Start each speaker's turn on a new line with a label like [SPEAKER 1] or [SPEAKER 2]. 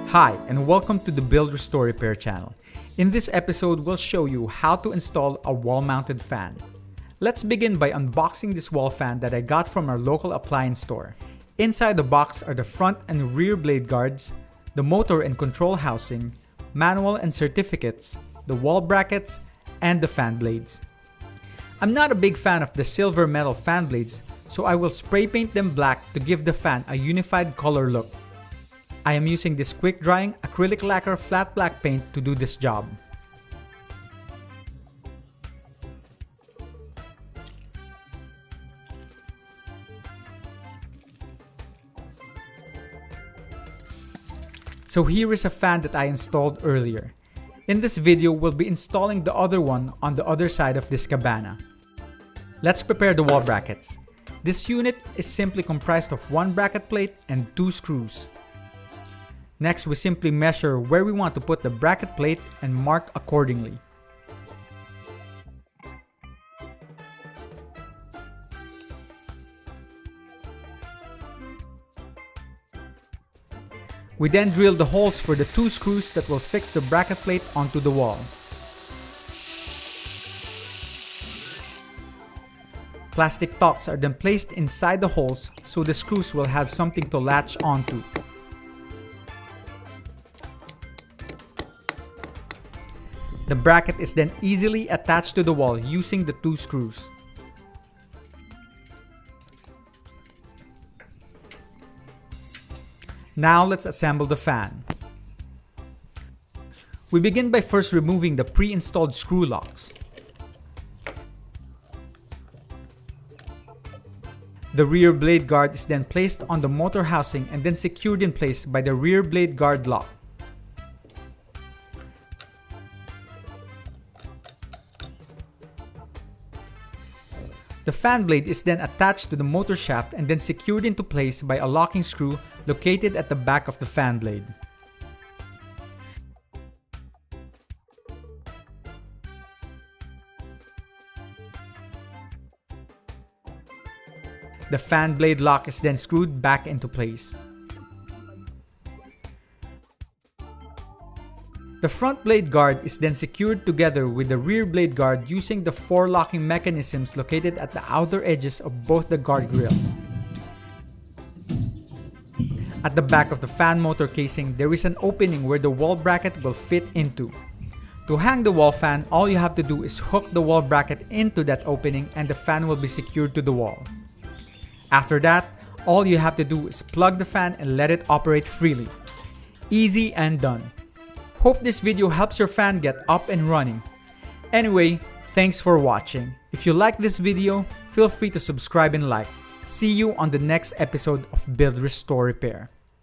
[SPEAKER 1] Hi, and welcome to the Build, Restore, Repair channel. In this episode, we'll show you how to install a wall-mounted fan. Let's begin by unboxing this wall fan that I got from our local appliance store. Inside the box are the front and rear blade guards, the motor and control housing, manual and certificates, the wall brackets, and the fan blades. I'm not a big fan of the silver metal fan blades, so I will spray paint them black to give the fan a unified color look. I am using this quick drying acrylic lacquer flat black paint to do this job. So here is a fan that I installed earlier. In this video, we'll be installing the other one on the other side of this cabana. Let's prepare the wall brackets. This unit is simply comprised of one bracket plate and two screws. Next, we simply measure where we want to put the bracket plate and mark accordingly. We then drill the holes for the two screws that will fix the bracket plate onto the wall. Plastic tocks are then placed inside the holes so the screws will have something to latch onto. The bracket is then easily attached to the wall using the two screws. Now let's assemble the fan. We begin by first removing the pre-installed screw locks. The rear blade guard is then placed on the motor housing and then secured in place by the rear blade guard lock. The fan blade is then attached to the motor shaft and then secured into place by a locking screw located at the back of the fan blade. The fan blade lock is then screwed back into place. The front blade guard is then secured together with the rear blade guard using the four locking mechanisms located at the outer edges of both the guard grills. At the back of the fan motor casing, there is an opening where the wall bracket will fit into. To hang the wall fan, all you have to do is hook the wall bracket into that opening and the fan will be secured to the wall. After that, all you have to do is plug the fan and let it operate freely. Easy and done. Hope this video helps your fan get up and running. Anyway, thanks for watching. If you like this video, feel free to subscribe and like. See you on the next episode of Build, Restore, Repair.